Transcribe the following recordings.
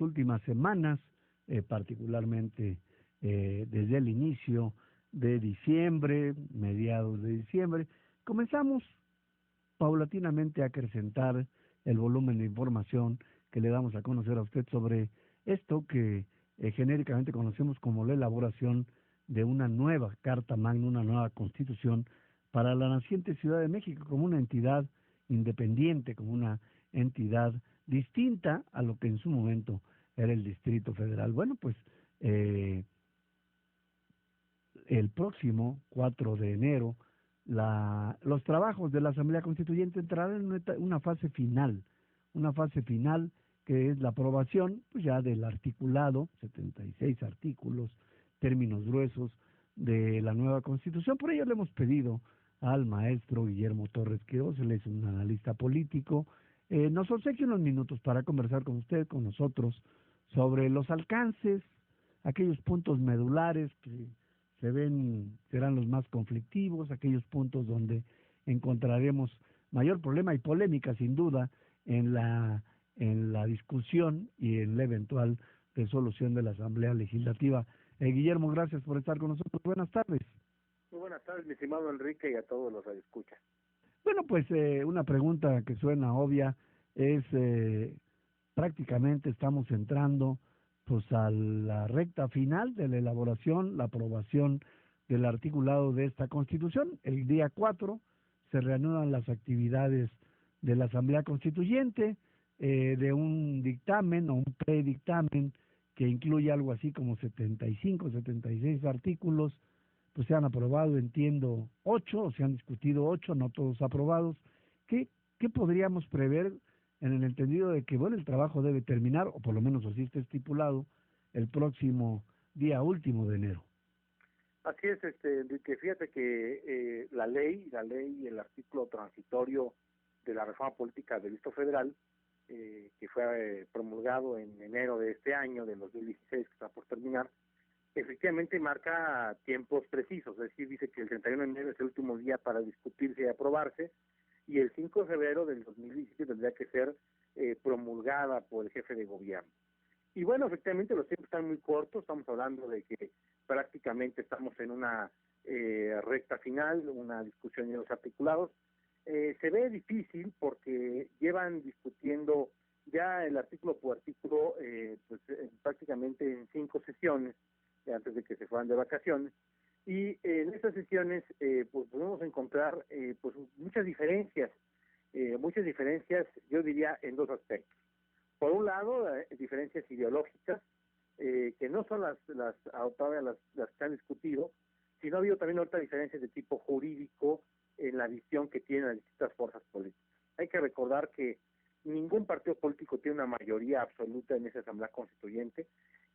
últimas semanas, particularmente desde el inicio de diciembre, mediados de diciembre, comenzamos paulatinamente a acrecentar el volumen de información que le damos a conocer a usted sobre esto que genéricamente conocemos como la elaboración de una nueva Carta Magna, una nueva Constitución para la naciente Ciudad de México como una entidad independiente, como una entidad distinta a lo que en su momento era el Distrito Federal. Bueno, pues el próximo 4 de enero los trabajos de la Asamblea Constituyente entrarán en una fase final que es la aprobación pues ya del articulado, 76 artículos, términos gruesos de la nueva Constitución. Por ello le hemos pedido al maestro Guillermo Torres Quirós, él es un analista político, nos obsequia unos minutos para conversar con usted, con nosotros, sobre los alcances, aquellos puntos medulares que serán los más conflictivos, aquellos puntos donde encontraremos mayor problema y polémica sin duda en la discusión y en la eventual resolución de la Asamblea Legislativa. Guillermo, gracias por estar con nosotros. Buenas tardes. Muy buenas tardes, mi estimado Enrique, y a todos los que escuchan. Bueno, pues una pregunta que suena obvia es, prácticamente estamos entrando pues a la recta final de la elaboración, la aprobación del articulado de esta Constitución. El día 4 se reanudan las actividades de la Asamblea Constituyente, de un dictamen o un predictamen que incluye algo así como 75, 76 artículos, pues se han aprobado, entiendo, 8, o se han discutido 8, no todos aprobados. ¿Qué podríamos prever en el entendido de que, bueno, el trabajo debe terminar, o por lo menos así está estipulado, el próximo día último de enero? Así es, Enrique, fíjate que la ley y el artículo transitorio de la reforma política del Distrito Federal, que fue promulgado en enero de este año, del 2016, que está por terminar, efectivamente marca tiempos precisos, es decir, dice que el 31 de enero es el último día para discutirse y aprobarse, y el 5 de febrero del 2017 tendría que ser promulgada por el jefe de gobierno. Y bueno, efectivamente los tiempos están muy cortos, estamos hablando de que prácticamente estamos en una recta final, una discusión de los articulados. Se ve difícil porque llevan discutiendo ya el artículo por artículo prácticamente en 5 sesiones, antes de que se fueran de vacaciones, y en estas sesiones pues podemos encontrar pues muchas diferencias, yo diría en 2 aspectos. Por un lado, diferencias ideológicas, que no son las que se han discutido, sino ha habido también otras diferencias de tipo jurídico en la visión que tienen las distintas fuerzas políticas. Hay que recordar que ningún partido político tiene una mayoría absoluta en esa Asamblea Constituyente,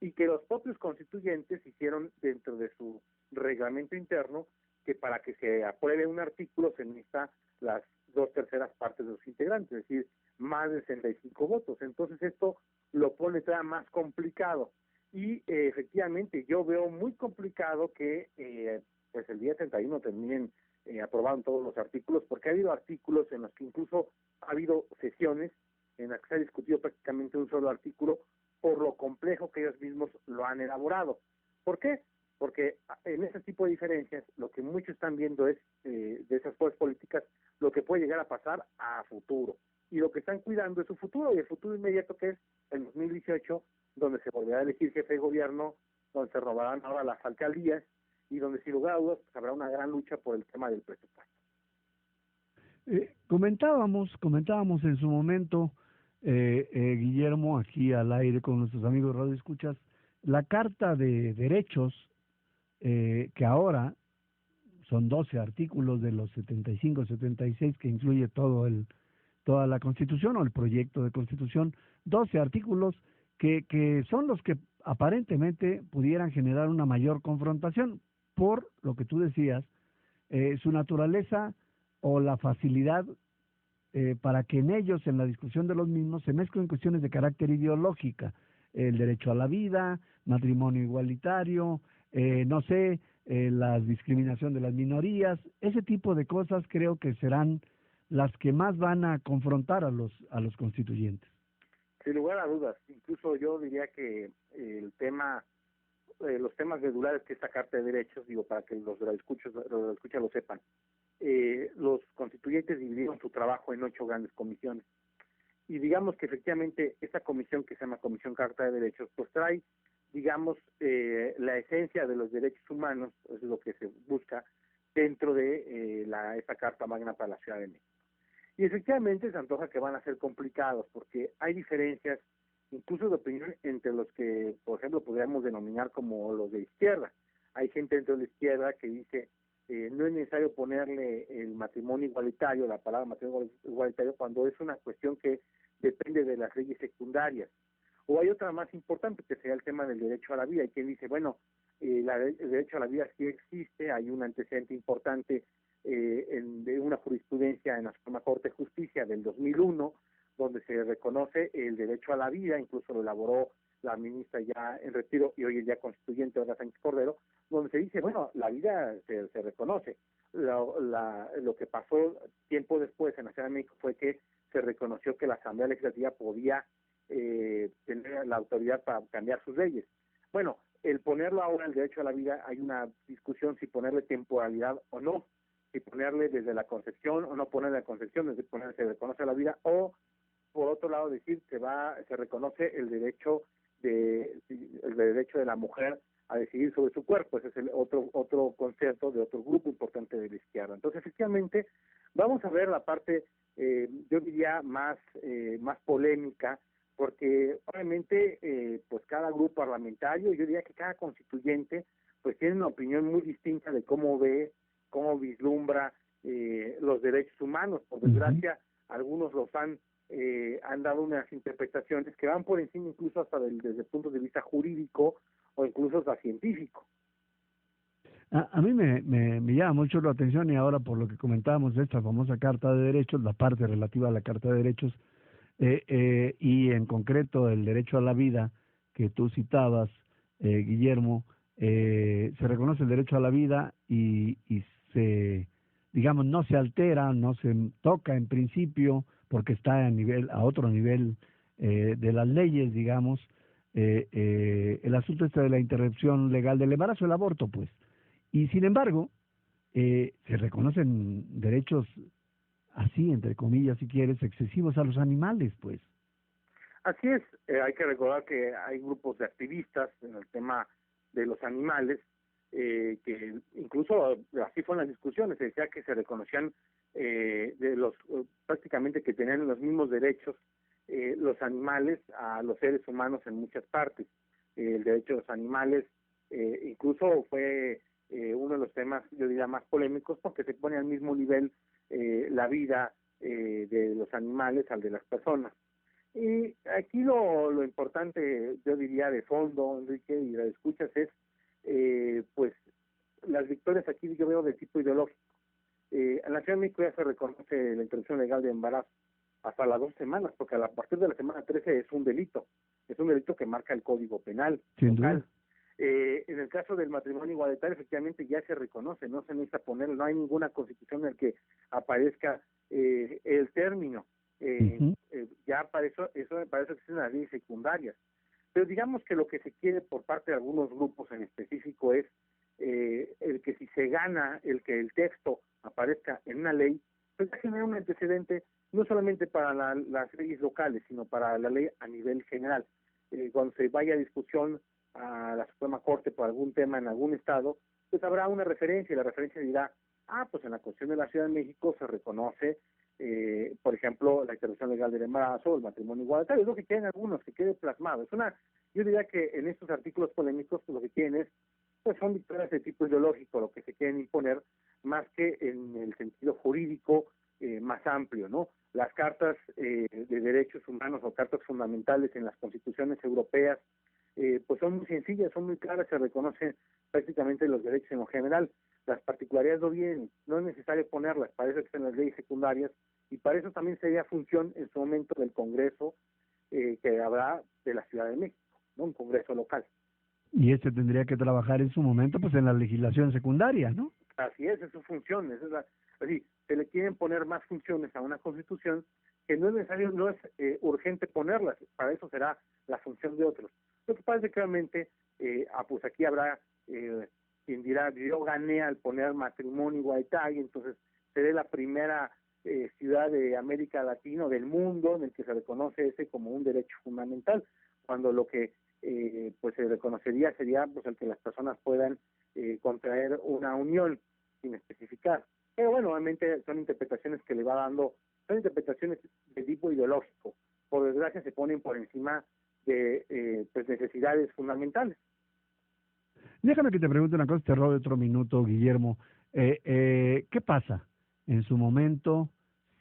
y que los propios constituyentes hicieron dentro de su reglamento interno que para que se apruebe un artículo se necesita las 2/3 partes de los integrantes, es decir, más de 65 votos. Entonces esto lo pone todavía más complicado, y efectivamente yo veo muy complicado que pues el día 31 terminen aprobando todos los artículos, porque ha habido artículos en los que incluso ha habido sesiones en las que se ha discutido prácticamente un solo artículo por lo complejo que ellos mismos lo han elaborado. ¿Por qué? Porque en ese tipo de diferencias lo que muchos están viendo es de esas fuerzas políticas lo que puede llegar a pasar a futuro, y lo que están cuidando es su futuro, y el futuro inmediato, que es el 2018, donde se volverá a elegir jefe de gobierno, donde se robarán ahora las alcaldías, y donde sin lugar a dudas pues habrá una gran lucha por el tema del presupuesto. Comentábamos en su momento, Guillermo, aquí al aire con nuestros amigos Radio Escuchas, la Carta de Derechos, que ahora son 12 artículos de los 75, 76, que incluye toda la Constitución o el proyecto de Constitución, 12 artículos que son los que aparentemente pudieran generar una mayor confrontación por lo que tú decías, su naturaleza o la facilidad para que en ellos, en la discusión de los mismos, se mezclen cuestiones de carácter ideológica, el derecho a la vida, matrimonio igualitario, la discriminación de las minorías, ese tipo de cosas creo que serán las que más van a confrontar a los constituyentes. Sin lugar a dudas, incluso yo diría que el tema, los temas medulares que esta Carta de Derechos, digo, para que los escuchas lo sepan, los constituyentes dividieron su trabajo en 8 grandes comisiones. Y digamos que efectivamente esta comisión, que se llama Comisión Carta de Derechos, pues trae, digamos, la esencia de los derechos humanos, eso es lo que se busca dentro de esta Carta Magna para la Ciudad de México. Y efectivamente se antoja que van a ser complicados, porque hay diferencias, incluso de opinión, entre los que, por ejemplo, podríamos denominar como los de izquierda. Hay gente dentro de la izquierda que dice, no es necesario ponerle el matrimonio igualitario, la palabra matrimonio igualitario, cuando es una cuestión que depende de las leyes secundarias. O hay otra más importante, que sería el tema del derecho a la vida. Hay quien dice, bueno, el derecho a la vida sí existe, hay un antecedente importante de una jurisprudencia en la Suprema Corte de Justicia del 2001, donde se reconoce el derecho a la vida, incluso lo elaboró la ministra ya en retiro y hoy el día constituyente, Olga Sánchez Cordero, donde se dice, bueno, la vida se reconoce. Lo que pasó tiempo después en la Ciudad de México fue que se reconoció que la Asamblea Legislativa podía tener la autoridad para cambiar sus leyes. Bueno, el ponerlo ahora el derecho a la vida, hay una discusión si ponerle temporalidad o no, si ponerle desde la concepción o no ponerle la concepción, desde ponerle se reconoce la vida, o por otro lado decir que se reconoce el derecho de la mujer a decidir sobre su cuerpo. Ese es el otro concepto de otro grupo importante de la izquierda. Entonces, efectivamente, vamos a ver la parte, yo diría, más polémica, porque obviamente pues cada grupo parlamentario, yo diría que cada constituyente pues tiene una opinión muy distinta de cómo vislumbra los derechos humanos. Por desgracia, algunos los han dado unas interpretaciones que van por encima incluso hasta desde el punto de vista jurídico o incluso hasta científico. A mí me llama mucho la atención, y ahora por lo que comentábamos de esta famosa Carta de Derechos, la parte relativa a la Carta de Derechos, y en concreto el derecho a la vida que tú citabas, Guillermo, se reconoce el derecho a la vida y se, digamos, no se altera, no se toca en principio, porque está a otro nivel de las leyes, digamos, el asunto este de la interrupción legal del embarazo, el aborto, pues. Y sin embargo, se reconocen derechos así, entre comillas, si quieres, excesivos a los animales, pues. Así es, hay que recordar que hay grupos de activistas en el tema de los animales, que incluso así fueron las discusiones, se decía que se reconocían prácticamente que tenían los mismos derechos los animales a los seres humanos en muchas partes. El derecho de los animales incluso fue uno de los temas, yo diría, más polémicos, porque se pone al mismo nivel la vida de los animales al de las personas. Y aquí lo importante, yo diría, de fondo, Enrique, y la escuchas es, pues, las victorias aquí yo veo de tipo ideológico. En la Ciudad de México ya se reconoce la interrupción legal de embarazo hasta las 2 semanas, porque a partir de la semana 13 es un delito que marca el Código Penal local. En el caso del matrimonio igualitario, efectivamente ya se reconoce, no se necesita ponerlo, no hay ninguna constitución en la que aparezca el término. Ya para eso existen las leyes secundarias. Pero digamos que lo que se quiere por parte de algunos grupos en específico es el que si se gana el que el texto aparezca en una ley, pues va a generar un antecedente no solamente para las leyes locales, sino para la ley a nivel general. Cuando se vaya a discusión a la Suprema Corte por algún tema en algún estado, pues habrá una referencia y la referencia dirá, pues en la Constitución de la Ciudad de México se reconoce, por ejemplo, la interrupción legal del embarazo o el matrimonio igualitario. Es lo que quieren algunos, que quede plasmado. Yo diría que en estos artículos polémicos pues, lo que quieren es, pues son victorias de tipo ideológico, lo que se quieren imponer, más que en el sentido jurídico más amplio, ¿no? Las cartas de derechos humanos o cartas fundamentales en las constituciones europeas pues son muy sencillas, son muy claras, se reconocen prácticamente los derechos en lo general. Las particularidades no vienen, no es necesario ponerlas, para eso existen las leyes secundarias y para eso también sería función en su momento del Congreso que habrá de la Ciudad de México, ¿no? Un Congreso local. Y este tendría que trabajar en su momento pues en la legislación secundaria, ¿no? Así es su función. Así, se le quieren poner más funciones a una Constitución que no es necesario, no es urgente ponerlas, para eso será la función de otros. Lo que pasa es que realmente, pues aquí habrá quien dirá, yo gané al poner matrimonio igualitario, entonces seré la primera ciudad de América Latina o del mundo en el que se reconoce ese como un derecho fundamental, cuando lo que pues se reconocería sería pues el que las personas puedan contraer una unión sin especificar. Pero bueno, obviamente son interpretaciones que le va dando, son interpretaciones de tipo ideológico. Por desgracia se ponen por encima de pues necesidades fundamentales. Déjame que te pregunte una cosa, te robo otro minuto, Guillermo. ¿Qué pasa en su momento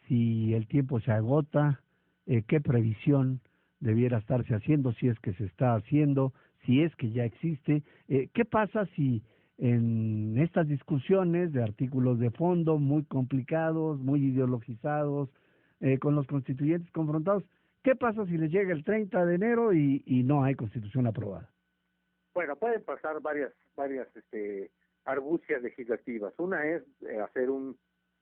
si el tiempo se agota? ¿Qué previsión debiera estarse haciendo, si es que se está haciendo, si es que ya existe? ¿Qué pasa si en estas discusiones de artículos de fondo muy complicados, muy ideologizados, con los constituyentes confrontados, qué pasa si les llega el 30 de enero y no hay constitución aprobada? Bueno, pueden pasar varias argucias legislativas. Una es hacer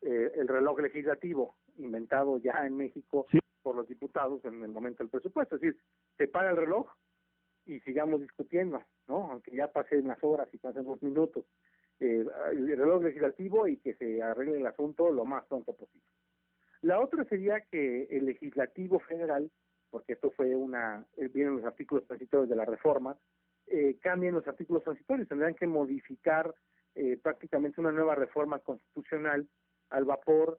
el reloj legislativo inventado ya en México Sí. por los diputados en el momento del presupuesto. Es decir, se para el reloj y sigamos discutiendo, ¿no? Aunque ya pasen las horas y pasen los minutos. El reloj legislativo y que se arregle el asunto lo más pronto posible. La otra sería que el legislativo federal, porque esto fue vienen los artículos transitorios de la reforma, cambien los artículos transitorios, tendrán que modificar prácticamente una nueva reforma constitucional al vapor,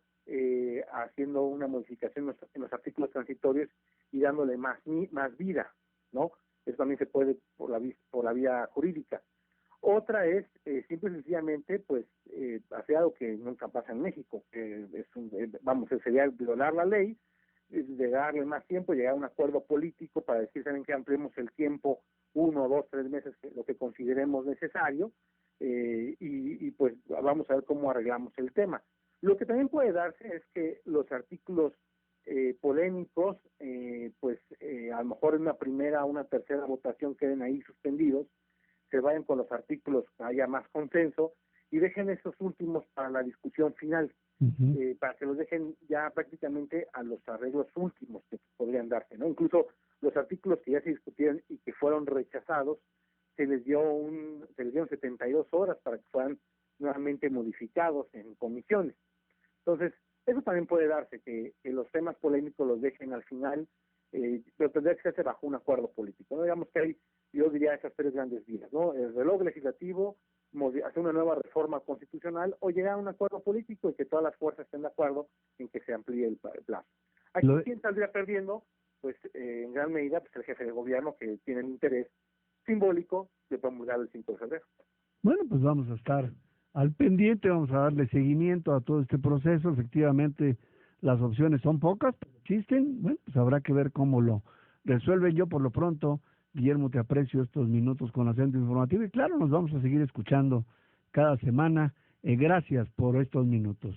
haciendo una modificación en los artículos transitorios y dándole más vida, ¿no? Eso también se puede por la vía jurídica. Otra es, simple y sencillamente, pues, hacer algo que nunca pasa en México, que sería violar la ley, de darle más tiempo, llegar a un acuerdo político para decir, ¿saben qué? Ampliemos el tiempo 1, 2, 3 meses, lo que consideremos necesario, y pues vamos a ver cómo arreglamos el tema. Lo que también puede darse es que los artículos polémicos, a lo mejor en una primera o una tercera votación queden ahí suspendidos, se vayan con los artículos que haya más consenso y dejen esos últimos para la discusión final, para que los dejen ya prácticamente a los arreglos últimos que podrían darse, ¿no? Incluso los artículos que ya se discutieron y que fueron rechazados, se les dieron 72 horas para que fueran nuevamente modificados en comisiones. Entonces, eso también puede darse, que los temas polémicos los dejen al final, pero tendría que hacerse bajo un acuerdo político, ¿no? Digamos que hay, yo diría, esas tres grandes vías, ¿no? El reloj legislativo, hacer una nueva reforma constitucional o llegar a un acuerdo político y que todas las fuerzas estén de acuerdo en que se amplíe el plazo. Aquí, ¿quién saldría perdiendo? Pues en gran medida pues el jefe de gobierno, que tiene el interés simbólico de promulgar el 5 de febrero. Bueno, pues vamos a estar al pendiente, vamos a darle seguimiento a todo este proceso. Efectivamente, las opciones son pocas, pero existen. Bueno, pues habrá que ver cómo lo resuelven. Yo, por lo pronto, Guillermo, te aprecio estos minutos con acento informativo y claro, nos vamos a seguir escuchando cada semana. Gracias por estos minutos.